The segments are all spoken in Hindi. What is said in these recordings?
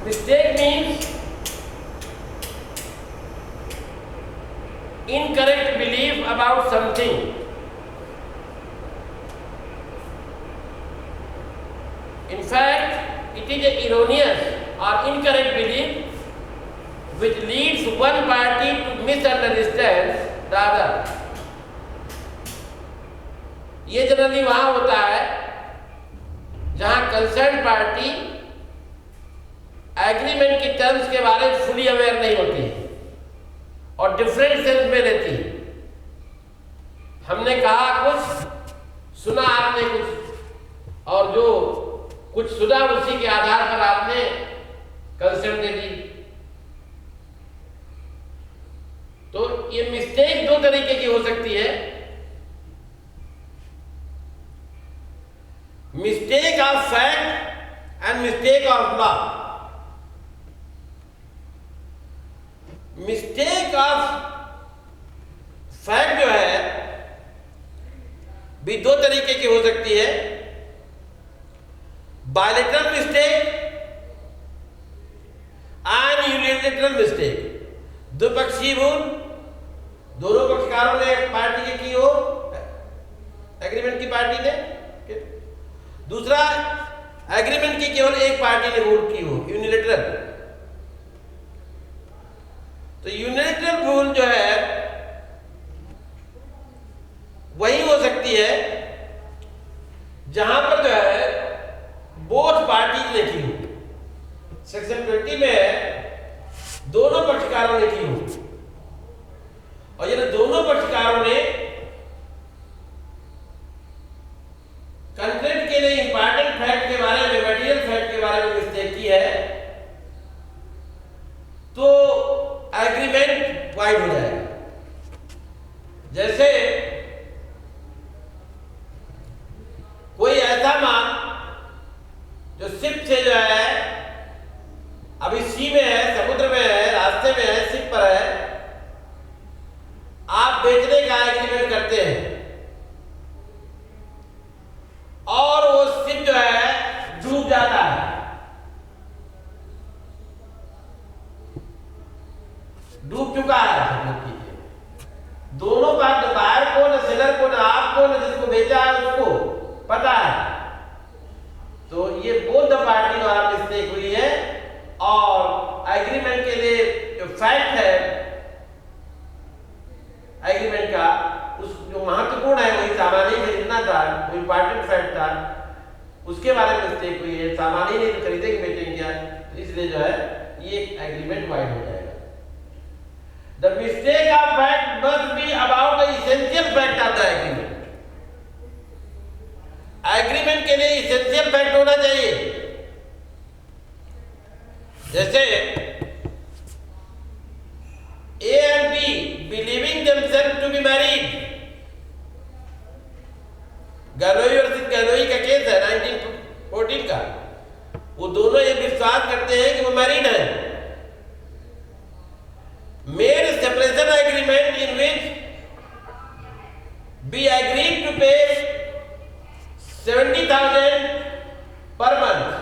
Mistake means incorrect belief about something. In fact, it is an erroneous or incorrect belief which leads one party to misunderstand the other. ये जनरली वहां होता है जहां कंसर्न पार्टी एग्रीमेंट की टर्म्स के बारे में फुली अवेयर नहीं होती है और डिफरेंट सेंस में रहती है। हमने कहा कुछ, सुना आपने कुछ, और जो कुछ सुना उसी के आधार पर आपने कंसेंट दे दी। तो ये मिस्टेक दो तरीके की हो सकती है। Mistake of fact and mistake of law. Mistake of fact जो है भी दो तरीके की हो सकती है। Bilateral mistake and unilateral mistake. द्विपक्षीय भूल, दोनों पक्षकारों ने पार्टी के की हो, एग्रीमेंट की पार्टी ने। दूसरा, एग्रीमेंट की केवल एक पार्टी ने भूल की हो, यूनिलैटरल। तो यूनिलैटरल भूल जो है वही हो सकती है जहां पर जो है बोथ पार्टी ने की हो। सेक्शन 20 में है दोनों पक्षकारों ने की हो, और यदि दोनों पक्षकारों ने कंट्रेक्ट के लिए इंपॉर्टेंट फैक्ट के बारे में, मटेरियल फैक्ट के बारे में मिस्टेक की है तो एग्रीमेंट वाइड हो जाएगा। जैसे कोई ऐसा माल जो शिप से जो है अभी सी में है, समुद्र में है, रास्ते में है, शिप पर है, आप बेचने का एग्रीमेंट करते हैं और वो शिप जो है डूब जाता है, डूब चुका है। दोनों पार्ट, बायर को, न सेलर को, न आपको, न जिसको बेचा है उसको पता है। तो ये बोथ द पार्टी द्वारा मिस्टेक हुई है, और एग्रीमेंट के लिए जो फैक्ट है एग्रीमेंट का, उस जो महत्वपूर्ण है वही सामान्य खरीदना था, वो इंपॉर्टेंट फैक्ट था, उसके बारे में मिस्टेक हुई है। सामान्य नहीं तो खरीदेंगे बेचेंगे क्या, तो इसलिए जो है ये एग्रीमेंट वाइड हो जाएगा। The mistake of fact must be about the essential fact of the agreement. Agreement के लिए इसेंशियल फैक्ट होना चाहिए। जैसे A and B believing themselves to be married, Galloway versus Galloway का केस है 1914 का। वो दोनों ये विश्वास करते हैं कि वो मैरिड है। Made separation agreement in which we agreed to pay 70,000 per month.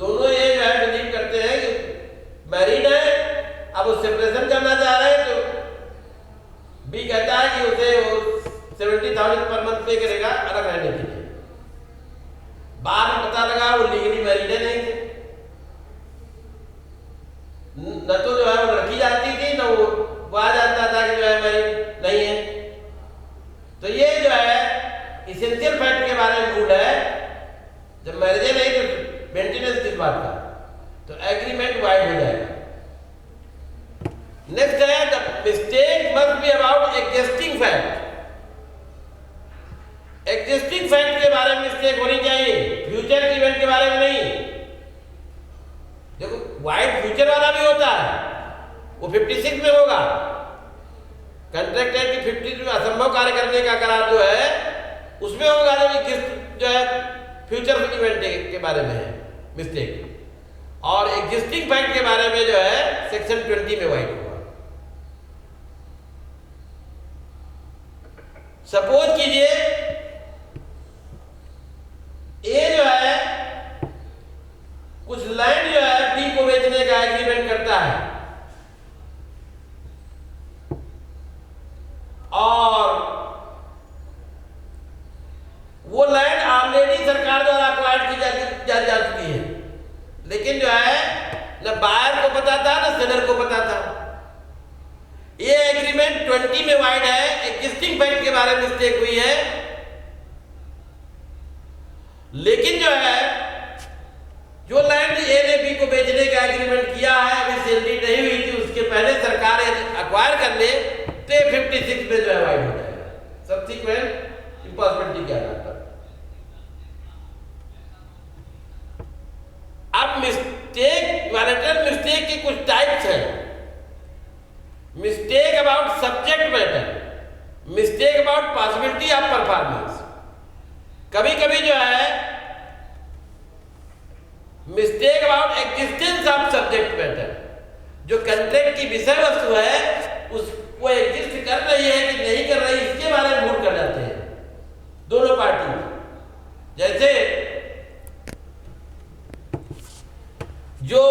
दोनों ये जो है बिलीव करते हैं कि मैरिड है, अब वो सेपरेशन करना चाह रहे हैं, तो बी कहता है कि उसे वो 70,000 पर मंथ पे करेगा अलग रहने के लिए। बाद में पता लगा वो लीगली मैरिड है नहीं थे, न तो जो है वो रखी जाती थी, न वो आ जानता था कि जो है मैरिड नहीं है। तो ये जो है इसेंशियल फैक्ट के बारे में रूल है, जब मैरिज नहीं तो मेंटेनेंस किस बात का, तो एग्रीमेंट वाइड हो जाएगा। नेक्स्ट है the mistake must be about existing fact. Existing fact के बारे में मिस्टेक होनी चाहिए, फ्यूचर इवेंट के बारे में नहीं। देखो वाइड फ्यूचर वाला भी होता है, वो 56 में होगा। कंट्रैक्ट एक्ट 52 में असंभव कार्य करने का करार जो है उसमें होगा, जो है फ्यूचर इवेंट के बारे में है मिस्टेक। और एग्जिस्टिंग फैक्ट के बारे में जो है सेक्शन 20 में वाइड होगा। सपोज कीजिए ए जो है लेकिन जो है न बायर को पता था न सेलर को पता था। ये एग्रीमेंट 20 में वाइड है, एग्जिस्टिंग फैक्ट के बारे में मिस्टेक हुई है, लेकिन जो है जो लैंड ए ने बी को बेचने का एग्रीमेंट किया है, अभी सेल नहीं हुई थी, उसके पहले सरकार अक्वायर कर ले तो 56 में जो है वाइड हो जाएगा सब्सिक्वेंट इम्पॉसिबिलिटी के आधार पर। अब मिस्टेक, वायलेटर मिस्टेक के कुछ टाइप्स हैं। Mistake about subject matter, mistake about possibility of performance. कभी कभी जो है mistake about existence of subject matter, जो कंट्रैक्ट की विषय वस्तु है उस वो एग्जिस्ट कर रही है कि नहीं कर रही, इसके बारे में भूल कर जाते हैं दोनों पार्टी। जैसे जो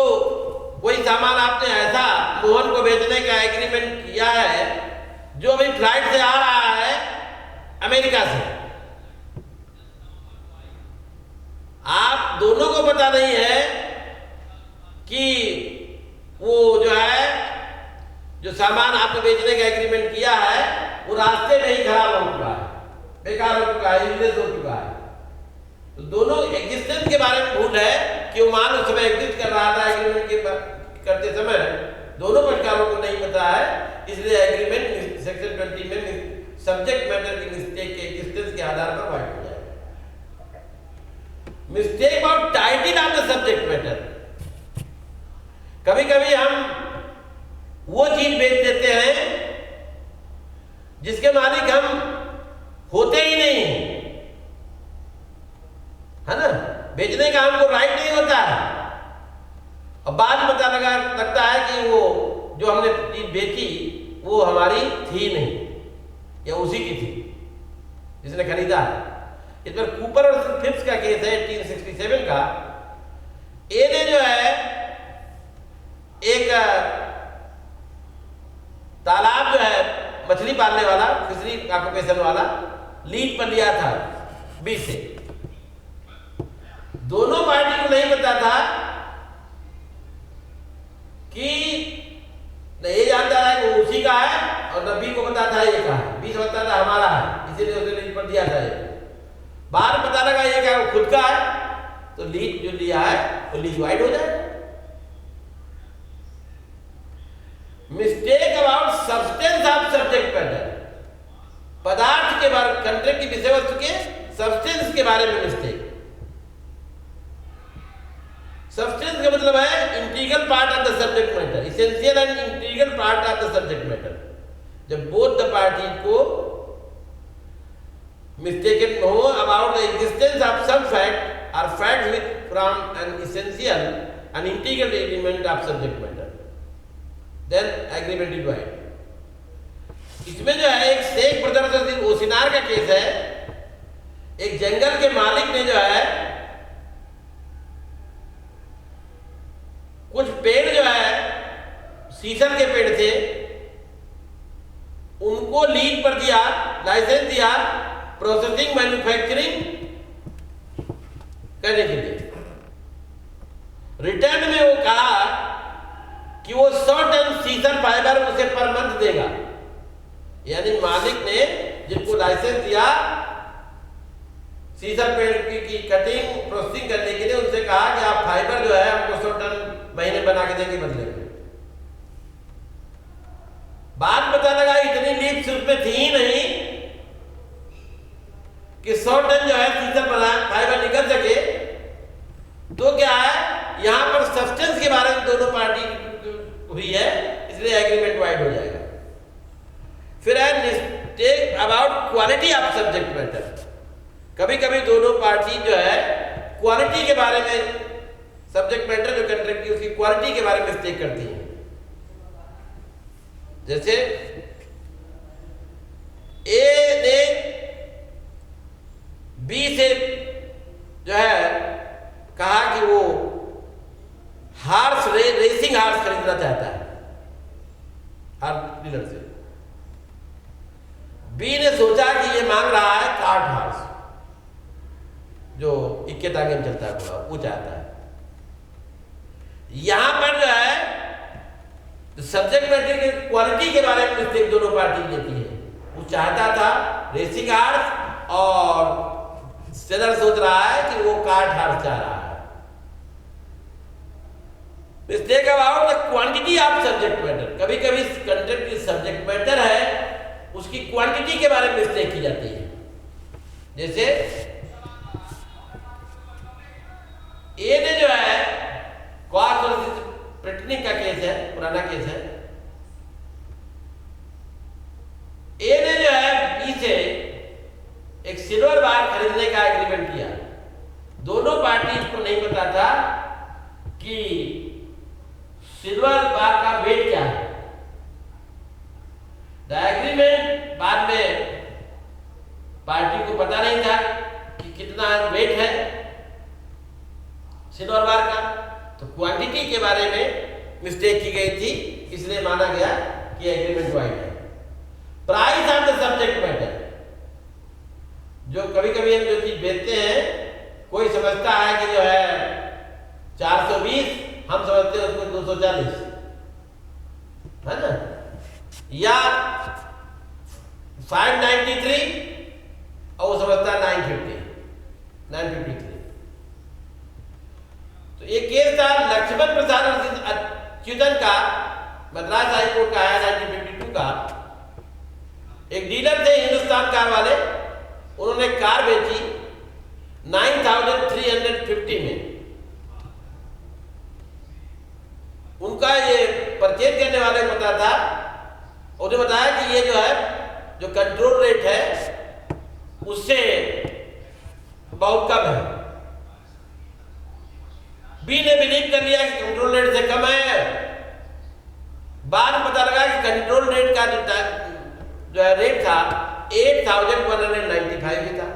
कोई सामान आपने ऐसा मोहन को बेचने का एग्रीमेंट किया है जो अभी फ्लाइट से आ रहा है अमेरिका से, आप दोनों को पता नहीं है कि वो जो है जो सामान आपने बेचने का एग्रीमेंट किया है वो रास्ते में ही खराब हो चुका है, बेकार हो चुका है, यूजलेस हो चुका है। तो दोनों एग्जिस्टेंस के बारे में भूल है कि वो मान उस समय एग्जिस्ट कर रहा था एग्रीमेंट के करते समय, दोनों पक्षकारों को नहीं पता है, इसलिए एग्रीमेंट सेक्शन 20 में सब्जेक्ट मैटर की मिस्टेक के एग्जिस्टेंस के आधार पर वाइड हो जाएगा। Mistake about title of the subject matter, कभी कभी हम वो चीज बेच देते हैं जिसके मालिक हम होते ही नहीं, है ना, बेचने का हमको राइट नहीं होता है, और बाद में पता लगता है कि वो जो हमने चीज बेची वो हमारी थी नहीं या उसी की थी जिसने खरीदा है। इस पर कूपर और फिप्स का केस है 1867 का। ए ने जो है एक तालाब जो है मछली पालने वाला, फिशरी ऑक्यूपेशन वाला, लीज पर लिया था बी से। दोनों पार्टी को नहीं पता था कि न ये जानता था कि वो उसी का है और न बी को पता था ये का है, बी समझता था हमारा है, इसीलिए उसे लीज पर दिया था। बाद में पता लगा ये क्या वो खुद का है, तो लीज जो लिया है वो लीज वाइड हो जाएगा। Mistake about substance of subject matter, पदार्थ के बारे, कंट्रैक्ट की विषय वस्तु के सब्सटेंस के बारे में मिस्टेक। सब्सटेंस का मतलब है integral part of the subject matter, essential and integral part of the subject matter. जब बोथ द पार्टी को मिस्टेकन हो about the existence of some fact और fact with from an essential and integral element of subject matter, then agreement is void. इसमें जो है एक शेख ब्रदर्स ओसिनार का केस है। एक जंगल के मालिक ने जो है कुछ पेड़ जो है शीशम के पेड़ थे, उनको लीज पर दिया, लाइसेंस दिया प्रोसेसिंग मैन्युफैक्चरिंग करने के लिए। रिटर्न में वो कहा कि वो 100 टन शीशम फाइबर उसे पर मंथ देगा। यानी मालिक ने जिनको लाइसेंस दिया शीशम पेड़ की कटिंग प्रोसेसिंग करने के लिए, उनसे कहा कि आप फाइबर जो है हमको 100 टन महीने बना के देंगे बदले में। बाद पता लगा इतनी लीज उसमें थी ही नहीं कि 100 टन जो है शीशम फाइबर निकल सके। तो क्या है, यहां पर सब्सटेंस के बारे में दोनों पार्टी हुई है, इसलिए एग्रीमेंट वाइड हो जाएगा। फिर है mistake about quality of subject matter. कभी कभी दोनों पार्टी जो है क्वालिटी के बारे में, सब्जेक्ट मैटर जो कंट्रैक्ट की उसकी क्वालिटी के बारे में मिस्टेक करती है। जैसे ए ने बी से जो है कहा कि वो रेसिंग हार्स खरीदना चाहता है हर डीलर से। बी ने सोचा कि ये मांग रहा है कार्ट हार्स जो इक्के टांगे में चलता है, वो चाहता है। यहां पर जो है सब्जेक्ट मैटर की क्वालिटी के बारे में मिस्टेक दोनों पार्टी लेती है। वो चाहता था रेसिंग हार्स और सेलर सोच रहा है कि वो कार्ट हार्स चाह रहा है। Mistake about the quantity of subject matter, कभी कभी कंटेंट की सब्जेक्ट मैटर है उसकी क्वांटिटी के बारे में मिस्टेक की जाती है। जैसे ए ने जो है कॉस्ट वर्सेस प्रिंटिंग का केस है, पुराना केस है। ए ने जो है बी से एक सिल्वर बार खरीदने का एग्रीमेंट किया। दोनों पार्टी को नहीं पता था कि सिल्वर बार का वेट क्या है। द एग्रीमेंट बाद में पार्टी को पता नहीं था कि कितना वेट है सिल्वर बार का, तो क्वांटिटी के बारे में मिस्टेक की गई थी, इसलिए माना गया कि एग्रीमेंट वाइड है। Price of the subject matter, जो कभी कभी हम जो चीज बेचते हैं कोई समझता है कि जो है 420, हम समझते हैं उसको 240, है ना, या 593 और वो समझता है 953। तो ये केस था लक्ष्मण प्रसाद अच्युतन का, मद्रास हाईकोर्ट का है 1952 का। एक डीलर थे हिंदुस्तान कार वाले, उन्होंने कार बेची 9350 में। उनका ये परचेज करने वाले को पता था, उन्हें बताया कि ये जो है जो कंट्रोल रेट है उससे बहुत कम है। बी ने बिलीव कर लिया कि कंट्रोल रेट से कम है। बाद में पता लगा कि कंट्रोल रेट का जो है रेट था 8195 ही था,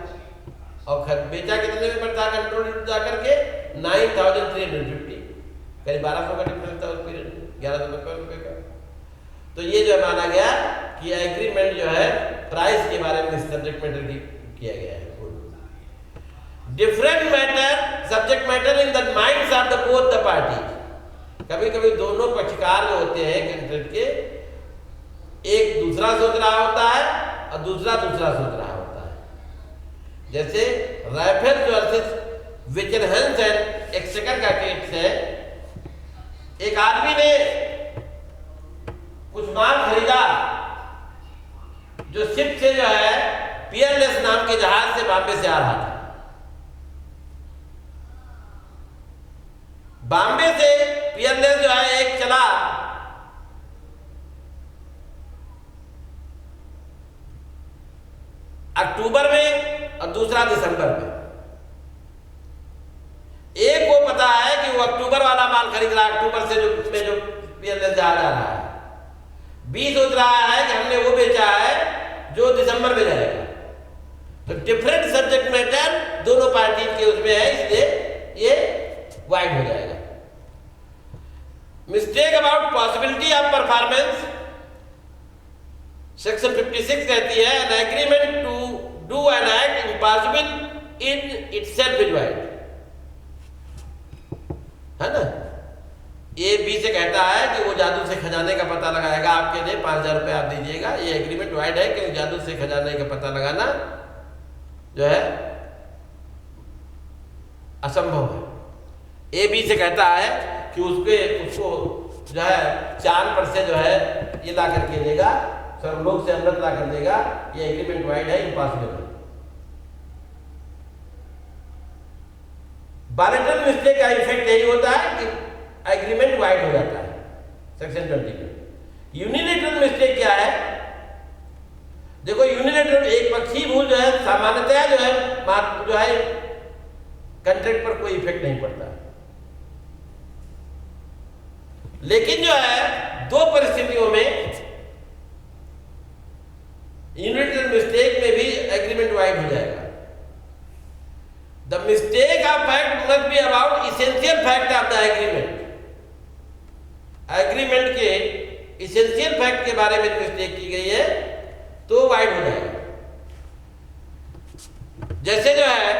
और बेचा कितने में था कंट्रोल रेट जाकर के 9350, करीब 1200 का डिफरेंस था उस पीरियड, 1100 रुपए का। तो ये जो माना गया कि एग्रीमेंट जो है प्राइस के बारे में सब्जेक्ट मैटर किया गया है। Different matter subject matter in the minds of the both the party, कभी कभी दोनों पक्षकार जो होते हैं कंट्रेक्ट के, एक दूसरा सोच रहा होता है और दूसरा सोच रहा होता है। जैसे राइफल वर्सेस विचनहंस एंड एक्सचेकर का केस है। एक आदमी ने कुछ माल खरीदा जो शिप से जो है पियरलेस नाम के जहाज से बॉम्बे से आ रहा था। बॉम्बे से पियरलेस जो है एक चला अक्टूबर में और दूसरा दिसंबर में। एक को पता है कि वो अक्टूबर वाला माल खरीद रहा है, अक्टूबर से जो पियरलेस जहाज आ रहा है। बी सोच रहा है कि हमने वो बेचा है जो दिसंबर में जाएगा। तो डिफरेंट सब्जेक्ट मैटर दोनों पार्टी के उसमें है, इसलिए ये वाइड हो जाएगा। Mistake about possibility of performance, section 56 कहती है an agreement to do an act impossible in itself is void, है ना। ए बी से कहता है कि वो जादू से खजाने का पता लगाएगा, आपके लिए 5000 रुपये आप दीजिएगा। ये एग्रीमेंट वाइड है कि जादू से खजाने का पता लगाना जो है असंभव है। ए बी से कहता है कि उसको जो है चांद पर से जो है ये ला करके देगा, सर्वलोक से अमृत ला कर देगा, ये एग्रीमेंट वाइड है, इम्पॉसिबल है। बायलैटरल मिस्टेक का इफेक्ट यही होता है कि एग्रीमेंट वाइड हो जाता है सेक्शन 20 में। यूनिलेटरल मिस्टेक क्या है? देखो यूनिलेटरल एक पक्षी भूल जो है सामान्यतया जो है कंट्रैक्ट पर कोई इफेक्ट नहीं पड़ता, लेकिन जो है दो परिस्थितियों में यूनिलेटरल मिस्टेक में भी एग्रीमेंट वाइड हो जाएगा। The mistake of fact must be about essential fact of the agreement. Agreement के इसेंशियल फैक्ट के बारे में मिस्टेक की गई है तो वाइड हो जाएगा। जैसे जो है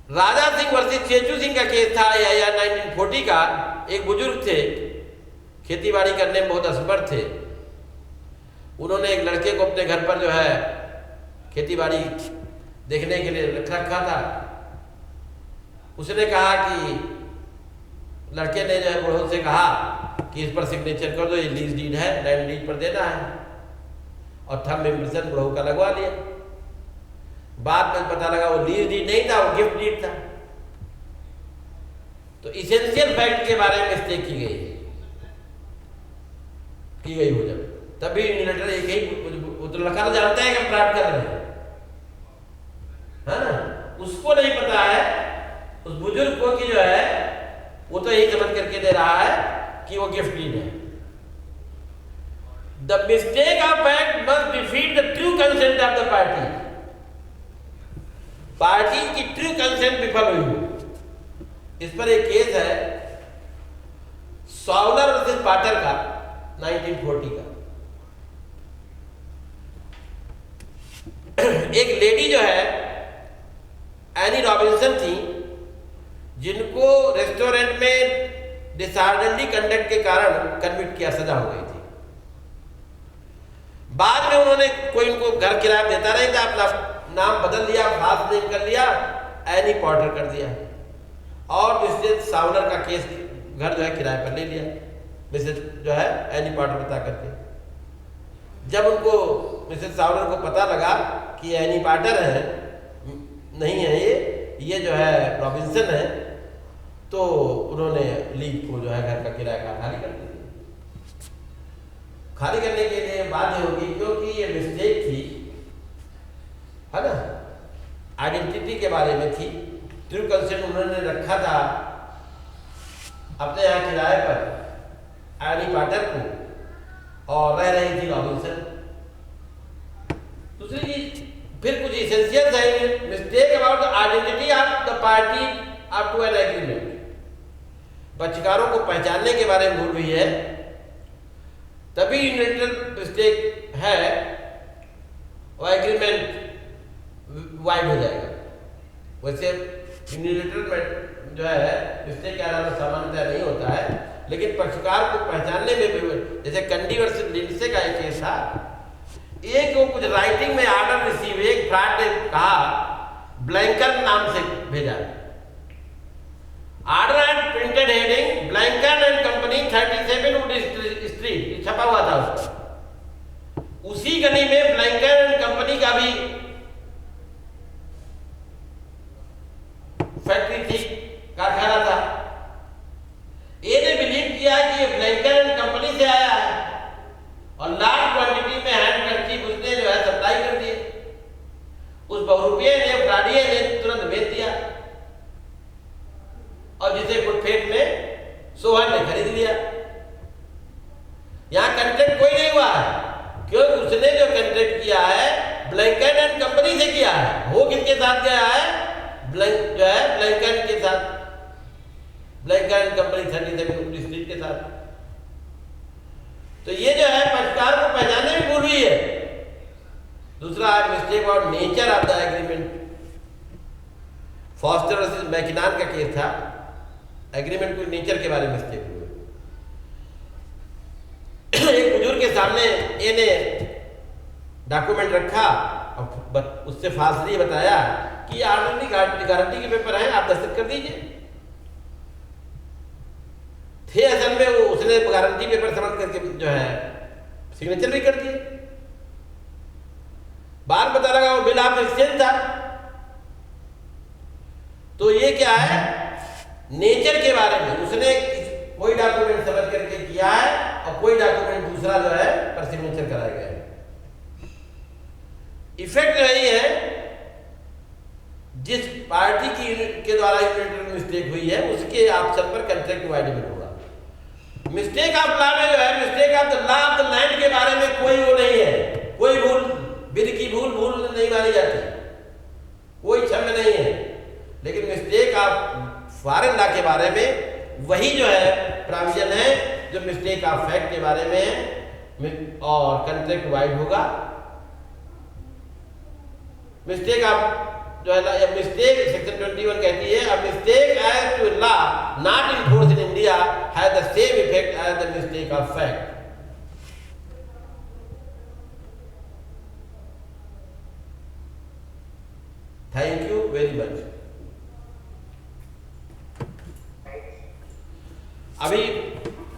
राजा सिंह वर्सेस चेचू सिंह का केस था या 1940 का। एक बुजुर्ग थे, खेती बाड़ी करने में बहुत असमर्थ थे। उन्होंने एक लड़के को अपने घर पर जो है खेती बाड़ी देखने के लिए रखा था। उसने कहा कि लड़के ने जो है बुढ़ऊ से कहा कि इस पर सिग्नेचर कर दो, ये लीज डीड है, लैंड डीड पर देना है, और थंब इम्प्रेशन बुढ़ऊ का लगवा लिया। बाद में पता लगा वो लीज डीड नहीं था, वो गिफ्ट डीड था। तो इसेंशियल फैक्ट के बारे में मिस्टेक की गई हो जब, तभी यूनिलेटर एक ही वो तो लड़का तो जानता है कि हम प्राप्त कर रहे हैं, है ना। उसको नहीं पता है, उस बुजुर्ग को, कि जो है वो तो यही समझ करके दे रहा है कि वो गिफ्ट डीड है। The mistake of fact must defeat the true consent of the party. Party की ट्रू कंसेंट विफल हुई। इस पर एक केस है सॉवलर वर्सेस पाटर का, 1940 का। एक लेडी जो है एनी रॉबिन्सन थी, जिनको रेस्टोरेंट में डिसऑर्डरली कंडक्ट के कारण कन्विक्ट किया, सजा हो गई थी। बाद में उन्होंने कोई उनको घर किराया देता नहीं था, अपना नाम बदल दिया, फास्ट नेम कर लिया, एनी पॉटर कर दिया, और मिसेस सावलर का केस घर जो है किराए पर ले लिया, मिसेस जो है एनी पॉटर बता करके। जब उनको मिसेस सावलर को पता लगा कि एनी पॉटर है, नहीं है ये जो है रॉबिन्सन है, तो उन्होंने लीग को जो है घर का किराया खाली कर दिया। खाली करने के लिए बाध्य होगी, क्योंकि ये मिस्टेक थी, है ना, आइडेंटिटी के बारे में थी। ट्रू कंसेंट उन्होंने रखा था अपने यहाँ किराए पर एनी पॉटर को, और रह रही थी रॉबिन्सन। दूसरी चीज फिर कुछ इसेंशियल है, mistake about the identity of the party up to an agreement. पक्षकारों को पहचानने के बारे में भूल हुई है, तभी यूनिलेटरल मिस्टेक है और एग्रीमेंट वाइड हो जाएगा। वैसे यूनिलेटरल जो है मिस्टेक के अलावा सामान्यतः नहीं होता है, लेकिन पक्षकार को पहचानने में भी, जैसे कंडी वर्सेस लिंडसे का एक केस था, एक को कुछ राइटिंग में ऑर्डर रिसीव, एक फ्रॉड ने कहा ब्लैंकर नाम से भेजा, order and printed heading Blanker and company 37 Wood Street छपा हुआ था उसका। उसी गली में ब्लैंकर एंड कंपनी का भी फैक्ट्री थी, कारखाना था। ए ने बिलीव किया कि ये ब्लैंकर एंड कंपनी से आया है, और लार्ज क्वांटिटी में हैंड करचिप उसने जो है सप्लाई कर दिए। उस बहुरुपये ने, फ्रॉडिये ने तुरंत भेज दिया, और जिसे गुडफेट में सोहन ने खरीद लिया। यहां कंट्रैक्ट कोई नहीं हुआ है, क्योंकि उसने जो कंट्रैक्ट किया है ब्लैंकर एंड कंपनी से किया है। वो किसके साथ गया है? जो है ब्लैंकर के साथ, ब्लैंकर एंड कंपनी 37 स्ट्रीट के साथ। तो ये जो है पक्षकार को पहचानने में भूल हुई है। दूसरा mistake about nature of the agreement. Foster versus McKinnon का केस था, एग्रीमेंट को नेचर के बारे में मिस्टेक हुई। एक बुजुर्ग के सामने ए ने डॉक्यूमेंट रखा और उससे फासली बताया कि ऑलरेडी गारंटी के पेपर हैं, आप दस्तखत कर दीजिए। थे असल में वो, उसने गारंटी पेपर समझ करके जो है सिग्नेचर भी कर दिए। बाद पता लगा वो बिल ऑफ एक्सचेंज था। तो ये क्या है? नेचर के बारे में उसने कोई डॉक्यूमेंट समझ करके किया है और कोई डॉक्यूमेंट दूसरा जो है पर सिग्नेचर कराया गया है। इफेक्ट यही है, जिस पार्टी की के द्वारा यूनिलेटरल मिस्टेक हुई है उसके ऑप्शन पर कंट्रैक्ट वाइडेबल होगा। मिस्टेक ऑफ लॉ में जो है, mistake of the law of the land के बारे में कोई वो नहीं है, कोई भूल, बिल की भूल नहीं मानी जाती, कोई क्षम्य नहीं है। लेकिन मिस्टेक ऑफ फॉरेन लॉ के बारे में वही जो है प्रोविजन है जो मिस्टेक ऑफ फैक्ट के बारे में है, और कंट्रैक्ट वाइड होगा। मिस्टेक ऑफ जो है मिस्टेक सेक्शन 21 कहती है, a mistake as to law not in force in India has the same effect as the mistake of fact. Thank you very much. अभी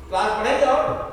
क्लास पढ़ेंगे और